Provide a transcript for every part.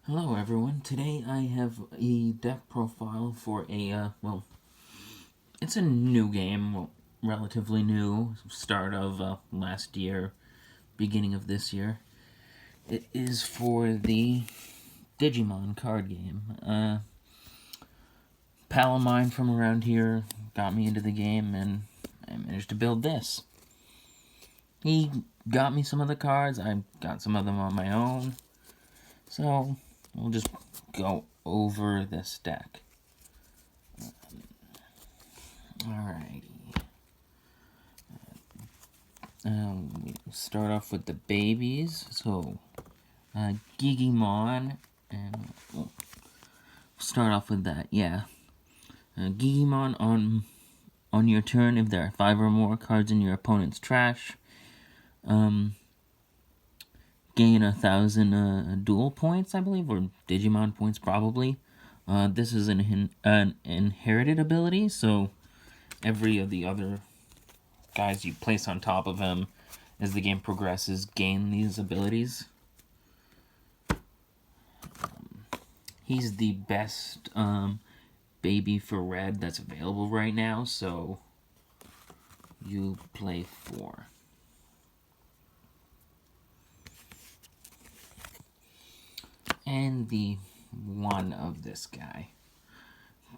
Hello everyone, today I have a deck profile for well, it's a new game, well, relatively new, start of last year, beginning of this year. It is for the Digimon card game. Pal of mine from around here got me into the game and I managed to build this. He got me some of the cards, I got some of them on my own, so we'll just go over this deck. Alrighty. We start off with the babies. So, Digimon, and we'll start off with that. Yeah, Digimon on your turn. If there are 5 or more cards in your opponent's trash, gain 1,000 duel points, I believe, or Digimon points probably. This is an inherited ability, so every of the other guys you place on top of him as the game progresses gain these abilities. He's the best baby for red that's available right now, so you play 4. And the one of this guy,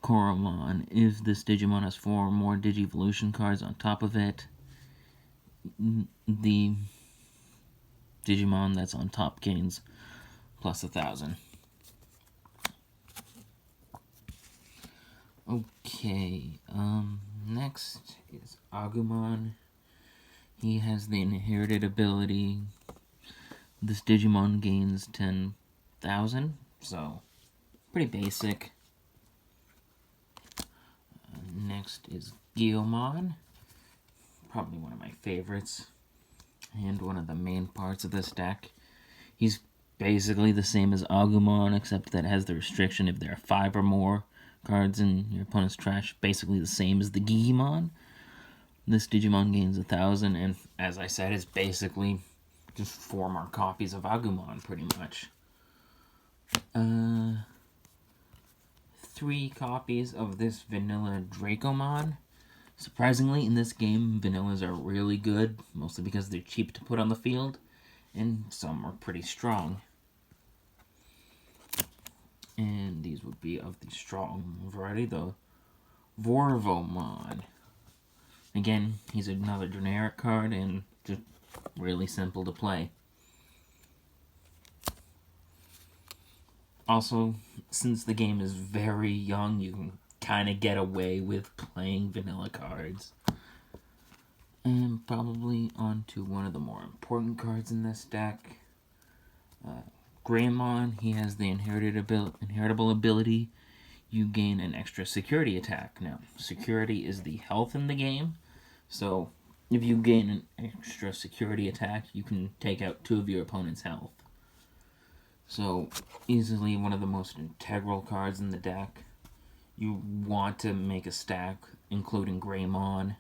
Koromon. If this Digimon has 4 or more Digivolution cards on top of it, the Digimon that's on top gains plus 1,000. Okay, next is Agumon. He has the inherited ability. This Digimon gains 10,000, so pretty basic. Next is Gallantmon, probably one of my favorites, and one of the main parts of this deck. He's basically the same as Agumon, except that it has the restriction if there are 5 or more cards in your opponent's trash, basically the same as the Digimon. This Digimon gains 1,000, and as I said, is basically just 4 more copies of Agumon, pretty much. 3 copies of this vanilla Dracomon. Surprisingly, in this game, vanillas are really good, mostly because they're cheap to put on the field, and some are pretty strong. And these would be of the strong variety, the Vorvomon. Again, he's another generic card and just really simple to play. Also, since the game is very young, you can kind of get away with playing vanilla cards. And probably on to one of the more important cards in this deck. Greymon, he has the inheritable ability. You gain an extra security attack. Now, security is the health in the game, so if you gain an extra security attack, you can take out 2 of your opponent's health. So, easily one of the most integral cards in the deck. You want to make a stack, including Greymon.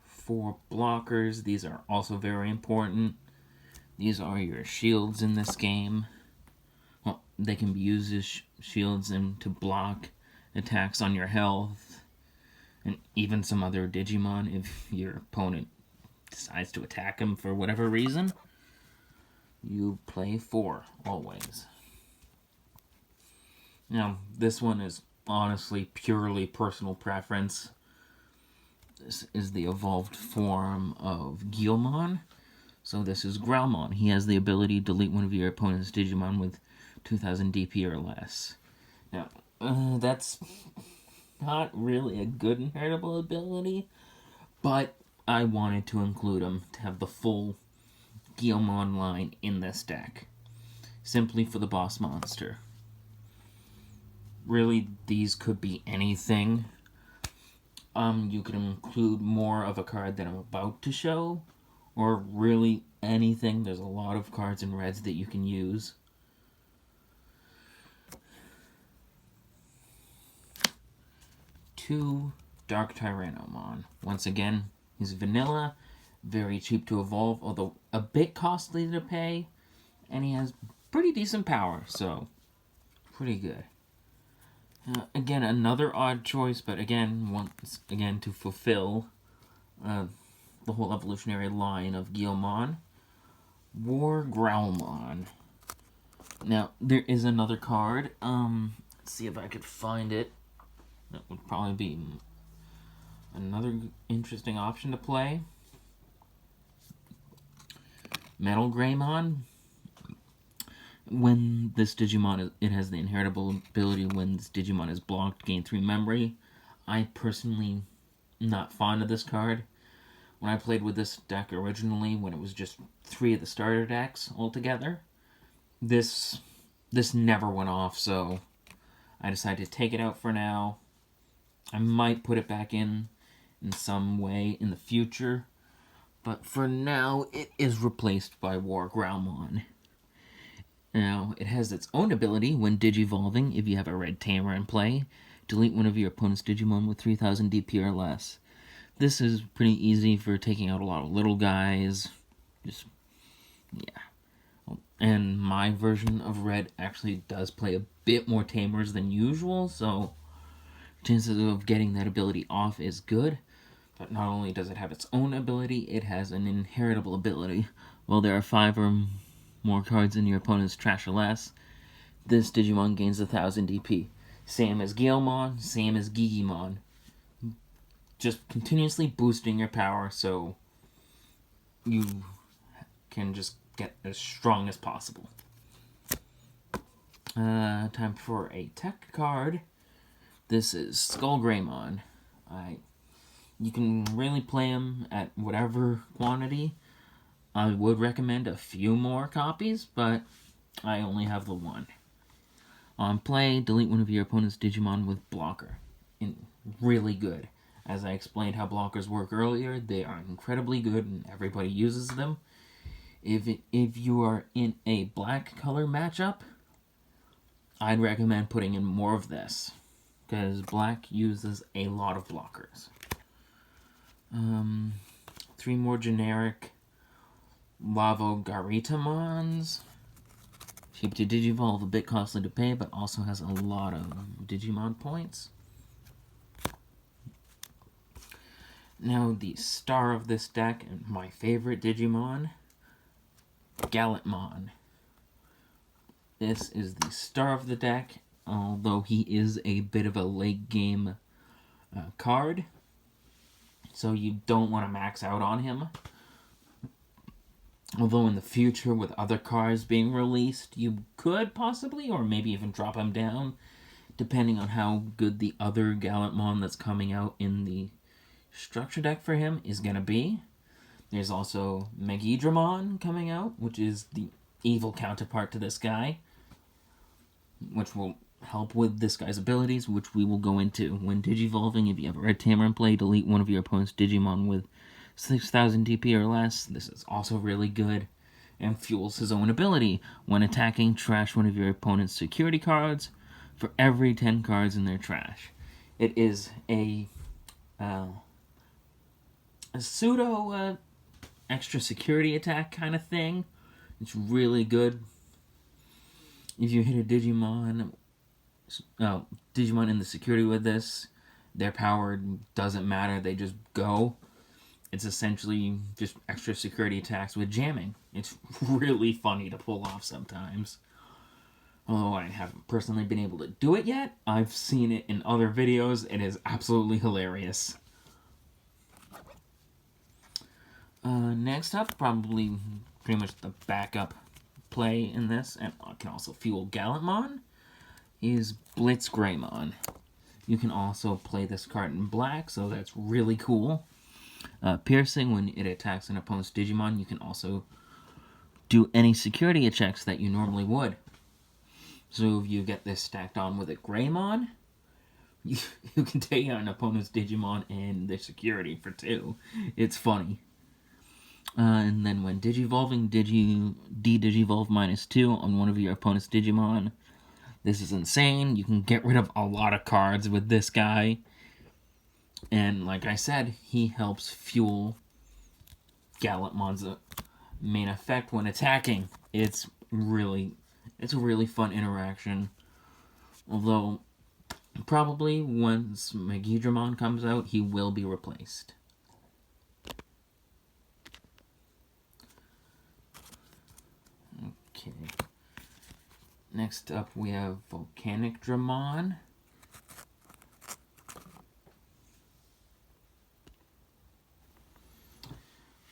For blockers, these are also very important. These are your shields in this game. Well, they can be used as shields and to block attacks on your health, and even some other Digimon if your opponent decides to attack him for whatever reason. You play 4, always. Now, this one is honestly purely personal preference. This is the evolved form of Gallantmon. So this is Growlmon. He has the ability to delete one of your opponent's Digimon with 2,000 DP or less. Now, that's not really a good inheritable ability, but I wanted to include him to have the full Gallantmon line in this deck, simply for the boss monster. Really, these could be anything. You can include more of a card that I'm about to show, or really anything. There's a lot of cards in reds that you can use. Two Dark Tyrannomon. Once again, he's vanilla, very cheap to evolve, although a bit costly to pay, and he has pretty decent power, so pretty good. Again, another odd choice, but again, once again to fulfill the whole evolutionary line of Gallantmon, War Growlmon. Now, there is another card. Let's see if I could find it. That would probably be another interesting option to play. Metal Greymon. When this Digimon, it has the inheritable ability when this Digimon is blocked, gain 3 memory. I personally not fond of this card. When I played with this deck originally, when it was just 3 of the starter decks altogether, this never went off, so I decided to take it out for now. I might put it back in some way in the future, but for now, it is replaced by War Growlmon. Now, it has its own ability when Digivolving. If you have a red Tamer in play, delete one of your opponent's Digimon with 3000 DP or less. This is pretty easy for taking out a lot of little guys. Just, yeah. And my version of red actually does play a bit more Tamers than usual, so chances of getting that ability off is good. But not only does it have its own ability, it has an inheritable ability. While there are 5 or more cards in your opponent's trash or less, this Digimon gains 1000 DP. Same as Gallantmon, same as Gigimon. Just continuously boosting your power so you can just get as strong as possible. Time for a tech card. This is Skull Greymon. You can really play him at whatever quantity. I would recommend a few more copies, but I only have the one. On play, delete one of your opponent's Digimon with Blocker. Really good. As I explained how blockers work earlier, they are incredibly good and everybody uses them. If you are in a black color matchup, I'd recommend putting in more of this, because black uses a lot of blockers. 3 more generic Lavo-Garitamons. Cheap to Digivolve, a bit costly to pay, but also has a lot of Digimon points. Now, the star of this deck, and my favorite Digimon, Gallantmon. This is the star of the deck, although he is a bit of a late game card, so you don't want to max out on him. Although in the future, with other cards being released, you could possibly, or maybe even drop him down, depending on how good the other Gallantmon that's coming out in the structure deck for him is going to be. There's also Megidramon coming out, which is the evil counterpart to this guy, which will help with this guy's abilities, which we will go into. When Digivolving, if you have a red Tamer in play, delete one of your opponent's Digimon with 6000 DP or less. This is also really good and fuels his own ability. When attacking, trash one of your opponent's security cards for every 10 cards in their trash. It is a pseudo extra security attack kind of thing. It's really good. If you hit a Digimon in the security with this, their power doesn't matter, they just go. It's essentially just extra security attacks with jamming. It's really funny to pull off sometimes. Although I haven't personally been able to do it yet, I've seen it in other videos. It is absolutely hilarious. Next up, probably pretty much the backup play in this, and can also fuel Gallantmon, is Blitz Greymon. You can also play this card in black, so that's really cool. Piercing, when it attacks an opponent's Digimon, you can also do any security checks that you normally would. So if you get this stacked on with a Greymon, you can take out an opponent's Digimon and their security for 2. It's funny. And then when Digivolving, de-Digivolve -2 on one of your opponent's Digimon. This is insane. You can get rid of a lot of cards with this guy. And like I said, he helps fuel Gallantmon's main effect when attacking. It's it's a really fun interaction. Although, probably once Digimon comes out, he will be replaced. Okay. Next up, we have Volcanic Dramon.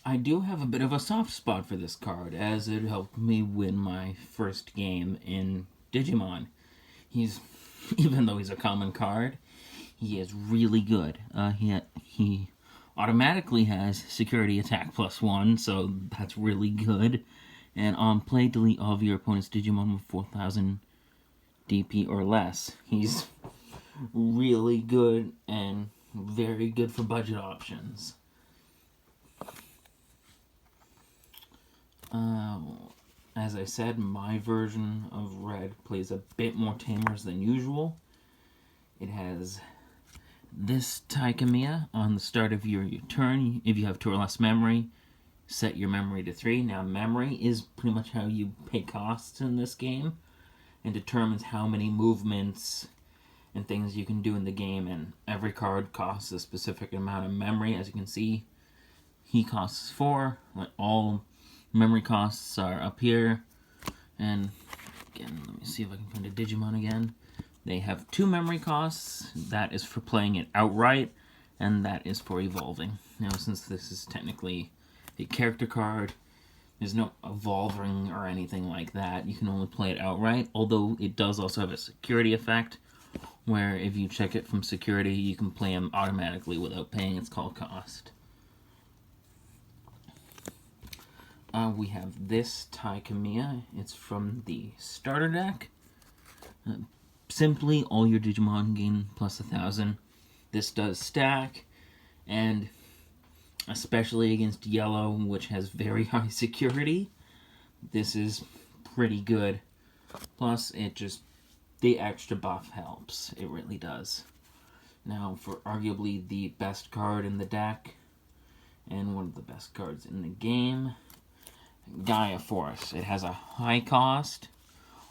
I do have a bit of a soft spot for this card, as it helped me win my first game in Digimon. He's, even though he's a common card, he is really good. He automatically has security attack +1, so that's really good. And on play, delete all of your opponent's Digimon with 4,000 DP or less. He's really good and very good for budget options. As I said, my version of Red plays a bit more tamers than usual. It has this Taikamiya on the start of your turn. If you have 2 or less memory, set your memory to 3. Now, memory is pretty much how you pay costs in this game and determines how many movements and things you can do in the game, and every card costs a specific amount of memory. As you can see, he costs 4. All memory costs are up here. And again, let me see if I can find a Digimon again. They have 2 memory costs. That is for playing it outright, and that is for evolving. Now, since this is technically a character card, there's no evolving or anything like that. You can only play it outright, although it does also have a security effect, where if you check it from security, you can play him automatically without paying its call cost. We have this Taikamiya. It's from the starter deck. Simply, all your Digimon gain plus 1,000. This does stack, and especially against yellow, which has very high security, this is pretty good. Plus, the extra buff helps. It really does. Now, for arguably the best card in the deck, and one of the best cards in the game, Gaia Force. It has a high cost,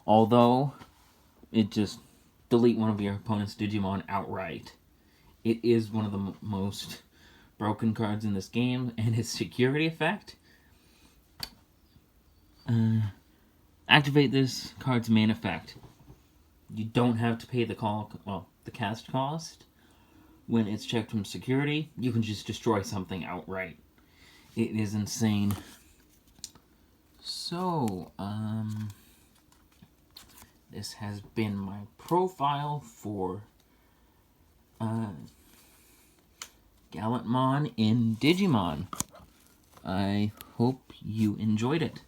although it just delete one of your opponent's Digimon outright. It is one of the most broken cards in this game, and its security effect. Activate this card's main effect. You don't have to pay the cast cost. When it's checked from security, you can just destroy something outright. It is insane. So, this has been my profile for Gallantmon in Digimon. I hope you enjoyed it.